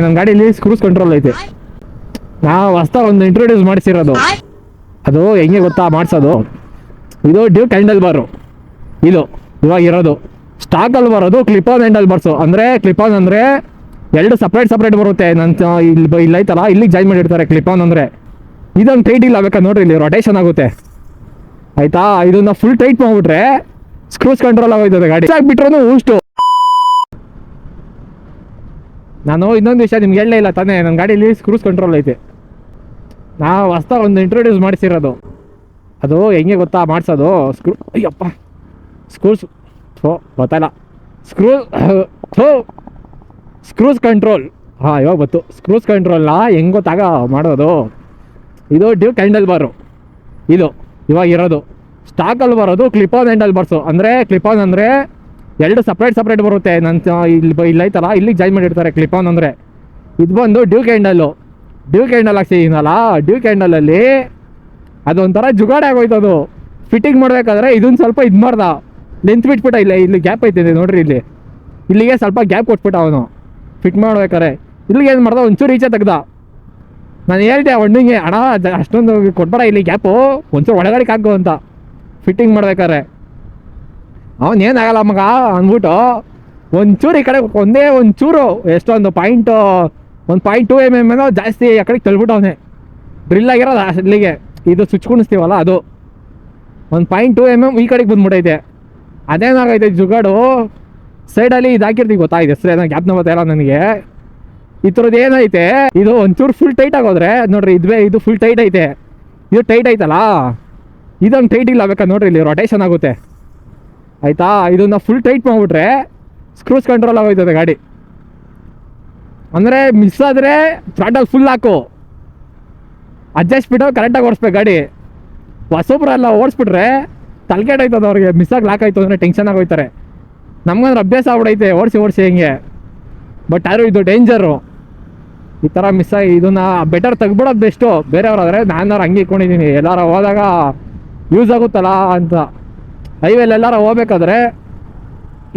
ನನ್ನ ಗಾಡಿಯಲ್ಲಿ cruise control ಐತೆ. ನಾವು ಹೊಸ್ದಾಗಿ ಒಂದು ಇಂಟ್ರೊಡ್ಯೂಸ್ ಮಾಡಿಸಿರೋದು. ಅದು ಹೆಂಗೆ ಗೊತ್ತಾ ಮಾಡಿಸೋದು? ಇದು ಡ್ಯೂಕ್ ಹ್ಯಾಂಡಲ್ ಬಾರು. ಇದು ಇವಾಗ ಇರೋದು ಸ್ಟಾಕಲ್ಲಿ ಬರೋದು ಕ್ಲಿಪ್ ಆನ್ ಹ್ಯಾಂಡಲ್ ಬಾರ್ಸು. ಅಂದರೆ ಕ್ಲಿಪ್ ಆನ್ ಅಂದರೆ ಎರಡು ಸಪ್ರೇಟ್ ಬರುತ್ತೆ. ನನ್ನ ಇಲ್ಲಿ ಐತಲ್ಲ, ಇಲ್ಲಿಗೆ ಜಾಯಿನ್ ಮಾಡಿರ್ತಾರೆ ಕ್ಲಿಪ್ ಆನ್ ಅಂದರೆ. ಇದೊಂದು ಟೈಟ್ ಇಲ್ಲ ಬೇಕಾ ನೋಡ್ರಿ, ಇಲ್ಲಿ ರೊಟೇಷನ್ ಆಗುತ್ತೆ ಆಯ್ತಾ. ಇದನ್ನ ಫುಲ್ ಟೈಟ್ ಮಾಡ್ಬಿಟ್ರೆ ಸ್ಕ್ರೂಸ್ ಕಂಟ್ರೋಲ್ ಆಗೋಯ್ತದೆ ಗಾಡಿ. ಬಿಟ್ರೂ ಉಷ್ಟು. ನಾನು ಇನ್ನೊಂದು ವಿಷಯ ನಿಮ್ಗೆ ಹೇಳಲೇ ಇಲ್ಲ ತಾನೇ, ನನ್ನ ಗಾಡೀಲಿ ಕ್ರೂಸ್ ಕಂಟ್ರೋಲ್ ಐತೆ. ನಾವು ಹೊಸ್ದಾಗಿ ಒಂದು ಇಂಟ್ರೊಡ್ಯೂಸ್ ಮಾಡಿಸಿರೋದು. ಅದು ಹೆಂಗೆ ಗೊತ್ತಾ ಮಾಡಿಸೋದು? ಅಯ್ಯಪ್ಪ ಸ್ಕ್ರೂಸ್ ಗೊತ್ತಾಯಿಲ್ಲ. Screws control. ಹಾಂ ಇವಾಗ ಗೊತ್ತು. ಸ್ಕ್ರೂಸ್ ಕಂಟ್ರೋಲ್ನ ಹೆಂಗೆ ಗೊತ್ತಾಗ ಮಾಡೋದು? ಇದು ಡ್ಯೂಕ್ ಹ್ಯಾಂಡಲ್ ಬಾರು. ಇದು ಇವಾಗ ಇರೋದು ಸ್ಟಾಕಲ್ಲಿ ಬರೋದು ಕ್ಲಿಪ್ ಆನ್ ಹ್ಯಾಂಡಲ್ ಬಾರ್ಸು. ಅಂದರೆ ಕ್ಲಿಪ್ ಆನ್ ಅಂದರೆ ಎರಡು ಸಪ್ರೇಟ್ ಬರುತ್ತೆ. ನನ್ನ ಇಲ್ಲಿ ಐತಲ್ಲ, ಇಲ್ಲಿಗೆ ಜಾಯಿನ್ ಮಾಡಿರ್ತಾರೆ ಕ್ಲಿಪ್ ಆನ್ ಅಂದರೆ. ಇದು ಬಂದು ಡ್ಯೂಕ್ ಹ್ಯಾಂಡಲ್ಲು. ಡ್ಯೂಕ್ ಹ್ಯಾಂಡಲ್ ಹಾಕ್ಸಿದ್ದೀನಲ್ಲ, ಡ್ಯೂಕ್ ಹ್ಯಾಂಡಲಲ್ಲಿ ಅದೊಂಥರ ಜುಗಾಡೆ ಆಗೋಯ್ತದು. ಫಿಟ್ಟಿಂಗ್ ಮಾಡಬೇಕಾದ್ರೆ ಇದನ್ನು ಸ್ವಲ್ಪ ಇದು ಮಾಡ್ದ, ಲೆಂತ್ ಬಿಟ್ಬಿಟ್ಟ. ಇಲ್ಲಿ ಗ್ಯಾಪ್ ಐತಿದೆ ನೋಡ್ರಿ, ಇಲ್ಲಿಗೆ ಸ್ವಲ್ಪ ಗ್ಯಾಪ್ ಕೊಟ್ಬಿಟ್ಟ ಅವನು ಫಿಟ್ ಮಾಡ್ಬೇಕಾರೆ. ಇಲ್ಲಿಗೆ ಏನು ಮಾಡ್ದ, ಒಂಚೂರು ಈಚೆ ತೆಗ್ದ. ನಾನು ಹೇಳ್ದೆ ಒಣ್ಣಿಗೆ, ಅಣ್ಣ ಅಷ್ಟೊಂದು ಕೊಟ್ಬೇಡ, ಇಲ್ಲಿ ಗ್ಯಾಪು ಒಂಚೂರು ಒಳಗಡೆ ಹಾಕು ಅಂತ ಫಿಟ್ಟಿಂಗ್ ಮಾಡ್ಬೇಕಾರೆ. ಅವನು ಏನಾಗಲ್ಲ ಮಗ ಅಂದ್ಬಿಟ್ಟು ಒಂಚೂರು ಈ ಕಡೆ ಒಂಚೂರು ಎಷ್ಟೊಂದು 1.2 mm ಏನೋ ಜಾಸ್ತಿ ಆ ಕಡೆಗೆ ತಳ್ಬಿಟ್ಟು ಅವನೇ ಡ್ರಿಲ್ ಆಗಿರೋದು ಅಲ್ಲಿಗೆ. ಇದು ಸ್ವಿಚ್ ಕುಣಿಸ್ತೀವಲ್ಲ ಅದು 1.2 mm ಈ ಕಡೆಗೆ ಬಂದ್ಬಿಟ್ಟೈತೆ. ಅದೇನಾಗೈತೆ ಜುಗಾಡು ಸೈಡಲ್ಲಿ ಇದು ಹಾಕಿರ್ತೀವಿ, ಗೊತ್ತಾಗಿದೆ ಹೆಸರು ಏನೋ ಗ್ಯಾಪ್ನ ಗೊತ್ತಾಯಿಲ್ಲ ನನಗೆ. ಈ ಥರದ್ದು ಏನೈತೆ, ಇದು ಒಂಚೂರು ಫುಲ್ ಟೈಟ್ ಆಗೋದ್ರೆ ನೋಡ್ರಿ, ಇದು ಫುಲ್ ಟೈಟ್ ಐತೆ. ಇದು ಟೈಟ್ ಐತಲ್ಲ, ಇದೊಂದು ಟೈಟ್ ಇಲ್ಲ ಬೇಕಾ ನೋಡ್ರಿ, ಇಲ್ಲಿ ರೊಟೇಷನ್ ಆಗುತ್ತೆ ಆಯಿತಾ. ಇದನ್ನು ಫುಲ್ ಟೈಟ್ ಮಾಡಿಬಿಟ್ರೆ ಸ್ಕ್ರೂಸ್ ಕಂಟ್ರೋಲ್ ಆಗೋಯ್ತದೆ ಗಾಡಿ. ಅಂದರೆ ಮಿಸ್ ಆದರೆ ಥ್ರಾಟಲ್ ಫುಲ್ ಹಾಕು, ಅಡ್ಜಸ್ಟ್ ಬಿಟ್ಟು ಕರೆಕ್ಟಾಗಿ ಓಡಿಸ್ಬೇಕು ಗಾಡಿ. ಹೊಸೊಬ್ರೆಲ್ಲ ಓಡಿಸ್ಬಿಟ್ರೆ ತಲೆಕೆಡೋಯ್ತದೆ ಅವ್ರಿಗೆ. ಮಿಸ್ ಆಗಿ ಲಾಕ್ ಆಯಿತು ಅಂದರೆ ಟೆನ್ಷನ್ ಆಗೋಯ್ತಾರೆ. ನಮ್ಗಂದ್ರೆ ಅಭ್ಯಾಸ ಆಗ್ಬಿಡೈತೆ ಓಡಿಸಿ ಹೆಂಗೆ. ಬಟ್ ಯಾರು ಇದು ಡೇಂಜರು ಈ ಥರ ಮಿಸ್ ಆಗಿ. ಇದನ್ನು ಬೆಟರ್ ತೆಗ್ಬಿಡೋದು ಬೆಸ್ಟು. ಬೇರೆಯವ್ರಾದರೆ ನಾನು ಹಂಗೆ ಇಟ್ಕೊಂಡಿದ್ದೀನಿ, ಎಲ್ಲಾರ ಹೋದಾಗ ಯೂಸ್ ಆಗುತ್ತಲ್ಲ ಅಂತ. ಹೈವೇಲಿ ಎಲ್ಲಾರ ಹೋಗ್ಬೇಕಾದ್ರೆ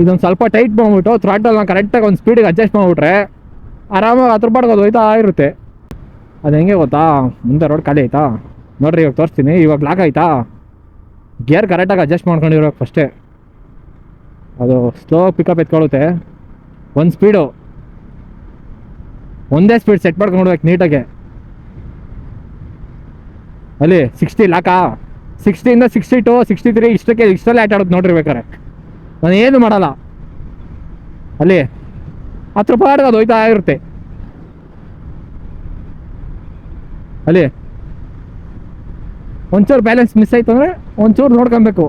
ಇದೊಂದು ಸ್ವಲ್ಪ ಟೈಟ್ ಮಾಡ್ಬಿಟ್ಟು ಥ್ರಾಟಲ್ನ ಕರೆಕ್ಟಾಗಿ ಒಂದು ಸ್ಪೀಡಿಗೆ ಅಡ್ಜಸ್ಟ್ ಮಾಡಿಬಿಟ್ರೆ ಆರಾಮಾಗಿ 10 ರೂಪಾಯಿಗೆ ಅದು ಹೋಯ್ತಾ ಇರುತ್ತೆ. ಅದು ಹೆಂಗೆ ಗೊತ್ತಾ, ಮುಂದೆ ರೋಡ್ ಖಾಲಿ ಆಯ್ತಾ ನೋಡ್ರಿ, ಇವಾಗ ತೋರಿಸ್ತೀನಿ. ಇವಾಗ ಲಾಕ್ ಆಯ್ತಾ, ಗೇರ್ ಕರೆಕ್ಟಾಗಿ ಅಡ್ಜಸ್ಟ್ ಮಾಡ್ಕೊಂಡಿರೋ ಫಸ್ಟೇ. ಅದು ಸ್ಲೋ ಪಿಕಪ್ ಎತ್ಕೊಳ್ಳುತ್ತೆ. ಒಂದು ಸ್ಪೀಡು ಒಂದೇ ಸ್ಪೀಡ್ ಸೆಟ್ ಮಾಡ್ಕೊಂಡ್ಬಿಡ್ಬೇಕು ನೀಟಾಗೆ. ಅಲ್ಲಿ 60 ಲಾಕಾ, 60ಇಂದ 62 63 ಇಷ್ಟಲ್ಲೇ ಆಟ ಆಡೋದು ನೋಡ್ರಿ ಬೇಕಾರೆ. ನಾನು ಏನು ಮಾಡಲ್ಲ, ಅಲ್ಲಿ 10 ರೂಪಾಯಿ ಅದು ಹೋಯ್ತಾ ಇರುತ್ತೆ. ಅಲ್ಲಿ ಒಂಚೂರು ಬ್ಯಾಲೆನ್ಸ್ ಮಿಸ್ ಆಯ್ತು ಅಂದರೆ ಒಂಚೂರು ನೋಡ್ಕೊಬೇಕು.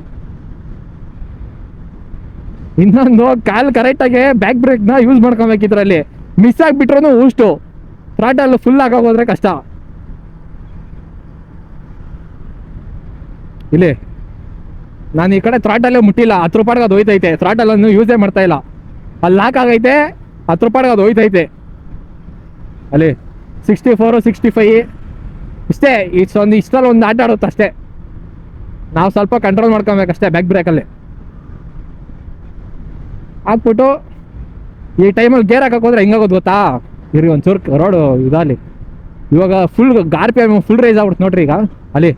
ಇನ್ನೊಂದು ಕಾಲು ಕರೆಕ್ಟಾಗಿ ಬ್ಯಾಕ್ ಬ್ರೇಕ್ನ ಯೂಸ್ ಮಾಡ್ಕೊಬೇಕು. ಇದರಲ್ಲಿ ಮಿಸ್ ಆಗಿಬಿಟ್ರೂ ಉಷ್ಟು ಥ್ರಾಟಲ್ ಫುಲ್ ಆಗೋದ್ರೆ ಕಷ್ಟ. ಇಲ್ಲಿ ನಾನು ಈ ಕಡೆ ಥ್ರಾಟಲ್ಲೇ ಮುಟ್ಟಿಲ್ಲ, 10 ರೂಪಾಯಿಗೆ ಅದು ಹೋಯ್ತೈತೆ. ಥ್ರಾಟಲನ್ನು ಯೂಸೇ ಮಾಡ್ತಾ ಇಲ್ಲ, ಅಲ್ಲಿ ಲಾಕ್ ಆಗೈತೆ, 10 ರೂಪಾಯಿಗೆ ಅದು ಹೋಯ್ತೈತೆ. ಅಲ್ಲಿ 64 65 ಇಷ್ಟೇ. ಇಷ್ಟಲ್ಲಿ ಒಂದು ಆಟ ಆಡುತ್ತೆ ಅಷ್ಟೇ. ನಾವು ಸ್ವಲ್ಪ ಕಂಟ್ರೋಲ್ ಮಾಡ್ಕೊಬೇಕಷ್ಟೇ ಬ್ಯಾಕ್ ಬ್ರೇಕಲ್ಲಿ ಹಾಕ್ಬಿಟ್ಟು. ಈ ಟೈಮಲ್ಲಿ ಗೇರ್ ಹಾಕಕ್ಕೆ ಹೋದ್ರೆ ಹೆಂಗಾಗೋದು ಗೊತ್ತಾ, ಇರಿ ಒಂಚೂರು ರೋಡು ಇದಾಗಲಿ. ಇವಾಗ ಫುಲ್ RPM ಫುಲ್ ರೈಸ್ ಆಗ್ಬಿಡುತ್ತೆ ನೋಡ್ರಿ. ಈಗ ಅಲ್ಲಿ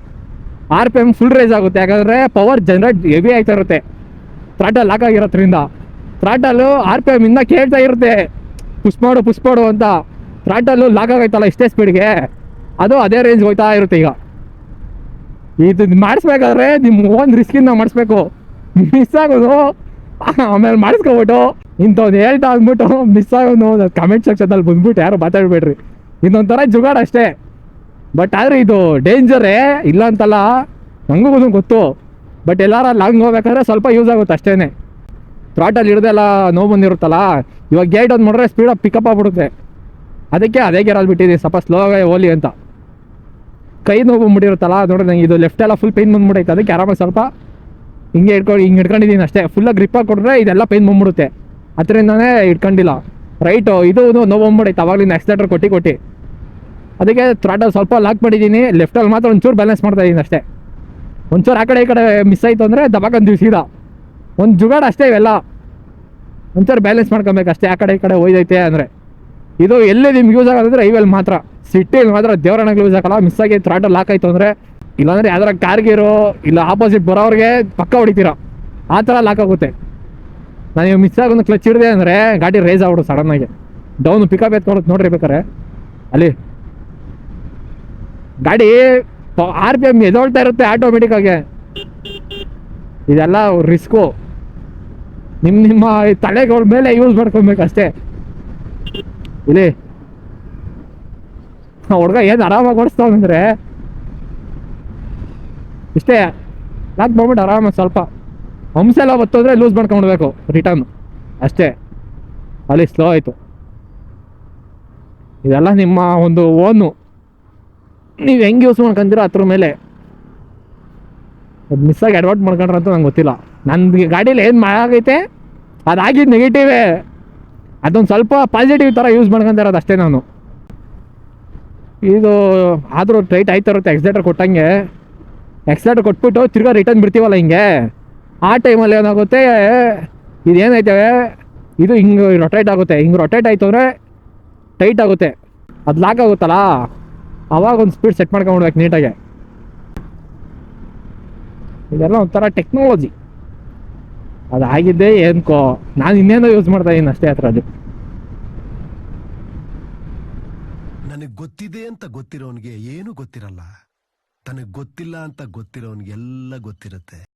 RPM ಫುಲ್ ರೈಸ್ ಆಗುತ್ತೆ, ಯಾಕಂದರೆ ಪವರ್ ಜನರೇಟ್ ಹೆವಿ ಆಯ್ತಾ ಇರುತ್ತೆ ಥ್ರಾಟಲ್ ಲಾಕ್ ಆಗಿರೋದ್ರಿಂದ. ಥ್ರಾಟಲ್ಲು RPM ಇಂದ ಕೇಳ್ತಾ ಇರುತ್ತೆ ಪುಷ್ ಮಾಡು ಅಂತ. ಥ್ರಾಟಲ್ಲು ಲಾಕ್ ಆಗೈತಲ್ಲ ಇಷ್ಟೇ ಸ್ಪೀಡ್ಗೆ, ಅದು ಅದೇ ರೇಂಜ್ ಹೋಯ್ತಾ ಇರುತ್ತೆ. ಈಗ ಇದು ಮಾಡಿಸ್ಬೇಕಾದ್ರೆ ನಿಮ್ಮ ಓನ್ ರಿಸ್ಕಿಂದ ಮಾಡಿಸ್ಬೇಕು. ಮಿಸ್ ಆಗೋದು ಆಮೇಲೆ ಮಾಡಿಸ್ಕೊಬಿಟ್ಟು ಇಂಥವ್ನು ಹೇಳ್ತಾ ಅಂದ್ಬಿಟ್ಟು ಮಿಸ್ ಆಗೋದು ಕಮೆಂಟ್ ಸೆಕ್ಷನಲ್ಲಿ ಬಂದ್ಬಿಟ್ಟು ಯಾರು ಮಾತಾಡ್ಬೇಡ್ರಿ. ಇನ್ನೊಂಥರ ಜುಗಾಡ್ ಅಷ್ಟೇ. ಬಟ್ ಆದರೆ ಇದು ಡೇಂಜರೇ ಇಲ್ಲ ಅಂತಲ್ಲ, ನನಗೂ ಗೊತ್ತು. ಬಟ್ ಎಲ್ಲಾರ ಲಾಂಗ್ ಹೋಗ್ಬೇಕಾದ್ರೆ ಸ್ವಲ್ಪ ಯೂಸ್ ಆಗುತ್ತೆ ಅಷ್ಟೇ. ಥ್ರಾಟಲ್ ಹಿಡ್ದೆಲ್ಲ ನೋವು ಬಂದಿರುತ್ತಲ್ಲ, ಇವಾಗ ಗೇಟ್ ಒಂದು ಮಾಡಿದ್ರೆ ಸ್ಪೀಡಾಗಿ ಪಿಕಪ್ ಆಗ್ಬಿಡುತ್ತೆ. ಅದಕ್ಕೆ ಅದೇ ಗೇರಲ್ಲಿ ಬಿಟ್ಟಿದ್ದೀನಿ, ಸ್ವಲ್ಪ ಸ್ಲೋ ಆಗಿ ಹೋಲಿ ಅಂತ. ಕೈ ನೋವು ಬಂದ್ಬಿಟ್ಟಿರುತ್ತಲ್ಲ ನೋಡ್ರಿ, ನಂಗೆ ಇದು ಲೆಫ್ಟ್ ಎಲ್ಲ ಫುಲ್ ಪೇನ್ ಬಂದ್ಬಿಡೈತೆ. ಅದಕ್ಕೆ ಆರಾಮಾಗಿ ಸ್ವಲ್ಪ ಹಿಂಗೆ ಹಿಡ್ಕೊಂಡಿದ್ದೀನಿ ಅಷ್ಟೇ. ಫುಲ್ಲಾಗಿ ಗ್ರಿಪ್ಪಾಗಿ ಕೊಟ್ಟರೆ ಇದೆಲ್ಲ ಪೇನ್ ಬಂದ್ಬಿಡುತ್ತೆ, ಅದರಿಂದನೇ ಇಟ್ಕೊಂಡಿಲ್ಲ. ರೈಟು ಇದು ನೋವು ಬಂದ್ಬಿಡೈತೆ ಅವಾಗಲಿಂದ ಆಕ್ಸಿಲೇಟರ್ ಕೊಟ್ಟು. ಅದಕ್ಕೆ ಥ್ರಾಟಲ್ ಸ್ವಲ್ಪ ಲಾಕ್ ಮಾಡಿದ್ದೀನಿ. ಲೆಫ್ಟಲ್ಲಿ ಮಾತ್ರ ಒಂಚೂರು ಬ್ಯಾಲೆನ್ಸ್ ಮಾಡ್ತಾ ಇದ್ದೀನಿ ಅಷ್ಟೇ. ಒಂಚೂರು ಆ ಕಡೆ ಈ ಕಡೆ ಮಿಸ್ ಆಯಿತು ಅಂದರೆ ದಬಾಕಂತೀವಿ ಸೀದಾ. ಒಂದು ಜುಗಾಡ್ ಅಷ್ಟೇ ಇವೆಲ್ಲ. ಒಂಚೂರು ಬ್ಯಾಲೆನ್ಸ್ ಮಾಡ್ಕೊಬೇಕು ಅಷ್ಟೇ, ಆ ಕಡೆ ಈ ಕಡೆ ಹೋಯ್ದೈತೆ ಅಂದರೆ. ಇದು ಎಲ್ಲಿ ನಿಮ್ಗೆ ಯೂಸ್ ಆಗೋದಂದ್ರೆ ಹೈವೇಲಿ ಮಾತ್ರ, ಸಿಟಿಲಿ ಮಾತ್ರ ದೇವರಣಗಳು ಯೂಸ್ ಆಗಲ್ಲ. ಮಿಸ್ ಆಗಿ ಥ್ರಾಟಲ್ ಲಾಕ್ ಆಯಿತು ಅಂದರೆ, ಇಲ್ಲಾಂದರೆ ಯಾವ್ದಾರ ಕಾರ್ಗಿರೋ ಇಲ್ಲ ಆಪೋಸಿಟ್ ಬರೋರಿಗೆ ಪಕ್ಕ ಹೊಡಿತೀರ, ಆ ಥರ ಲಾಕ್ ಆಗುತ್ತೆ. ನಾನು ಮಿಸ್ ಆಗೊಂದು ಕ್ಲಚ್ ಹಿಡಿದೆ ಅಂದರೆ ಗಾಡಿ ರೇಸ್ ಆಗ್ಬಿಡು ಸಡನ್ನಾಗಿ, ಡೌನ್ ಪಿಕಪ್ ಎತ್ಕೊಳ್ಳೋದು ನೋಡ್ರಿ ಬೇಕಾರೆ ಅಲ್ಲಿ ಗಾಡಿ RPM ಎದೊಳ್ತಾ ಇರುತ್ತೆ ಆಟೋಮೆಟಿಕ್ಕಾಗಿ. ಇದೆಲ್ಲ ರಿಸ್ಕು, ನಿಮ್ಮ ತಲೆಗಳ ಮೇಲೆ ಯೂಸ್ ಮಾಡ್ಕೊಬೇಕು ಅಷ್ಟೇ. ಇಲ್ಲಿ ಹುಡುಗ ಏನು ಆರಾಮಾಗಿ ಓಡಿಸ್ತಾವಂದ್ರೆ ಇಷ್ಟೇ, ಲಾಕ್ ಮಾಡ್ಬಿಟ್ಟು ಆರಾಮಾಗಿ ಸ್ವಲ್ಪ ಹಂಸೆಲ್ಲ ಬತ್ತೋದ್ರೆ ಲೂಸ್ ಮಾಡ್ಕೊಂಡ್ಬಿಡ್ಬೇಕು ರಿಟರ್ನ್ ಅಷ್ಟೇ. ಅಲ್ಲಿ ಸ್ಲೋ ಆಯಿತು. ಇದೆಲ್ಲ ನಿಮ್ಮ ಒಂದು ಓನು, ನೀವು ಹೆಂಗೆ ಯೂಸ್ ಮಾಡ್ಕೊಂತೀರೋ ಅದ್ರ ಮೇಲೆ. ಅದು ಮಿಸ್ಸಾಗಿ ಅಡ್ವರ್ಟ್ ಮಾಡ್ಕೊಂಡ್ರೆ ಅಂತ ನಂಗೆ ಗೊತ್ತಿಲ್ಲ. ನನ್ನ ಗಾಡೀಲಿ ಏನು ಆಗೈತೆ ಅದಾಗಿದ್ದು ನೆಗೆಟಿವೇ, ಅದೊಂದು ಸ್ವಲ್ಪ ಪಾಸಿಟಿವ್ ಥರ ಯೂಸ್ ಮಾಡ್ಕೊತಾ ಇರೋದು ಅಷ್ಟೇ ನಾನು. ಇದು ಆದರೂ ಟೈಟ್ ಆಯ್ತಾ ಇರುತ್ತೆ ಎಕ್ಸ್ಲೇಟರ್ ಕೊಟ್ಟಂಗೆ. ಎಕ್ಸ್ಲೇಟರ್ ಕೊಟ್ಬಿಟ್ಟು ತಿರ್ಗಾ ರಿಟರ್ನ್ ಬಿಡ್ತೀವಲ್ಲ ಹಿಂಗೆ, ಆ ಟೈಮಲ್ಲಿ ಏನಾಗುತ್ತೆ, ಇದೇನೈತವೆ ಇದು ಹಿಂಗೆ ರೊಟೇಟ್ ಆಗುತ್ತೆ. ಹಿಂಗೆ ರೊಟೇಟ್ ಆಯಿತು ಅಂದರೆ ಟೈಟ್ ಆಗುತ್ತೆ, ಅದು ಲಾಕ್ ಆಗುತ್ತಲ್ಲ, ಅವಾಗ ಒಂದು ಸ್ಪೀಡ್ ಸೆಟ್ ಮಾಡ್ಕೊಂಡ್ಬಿಡ್ಬೇಕು ನೀಟಾಗೆ. ಇದೆಲ್ಲ ಒಂಥರ ಟೆಕ್ನಾಲಜಿ. ಅದಾಗಿದ್ದೇ ಏನ್ಕೋ, ನಾನು ಇನ್ನೇನೋ ಯೂಸ್ ಮಾಡ್ತಾ ಇದ್ದೀನಿ ಅಷ್ಟೇ ಅದರಲ್ಲಿ. ನನಗೆ ಗೊತ್ತಿದೆ ಅಂತ ಗೊತ್ತಿರೋನಿಗೆ ಏನು ಗೊತ್ತಿರಲ್ಲ, ತನಗೆ ಗೊತ್ತಿಲ್ಲ ಅಂತ ಗೊತ್ತಿರೋನಿಗೆ ಎಲ್ಲ ಗೊತ್ತಿರುತ್ತೆ.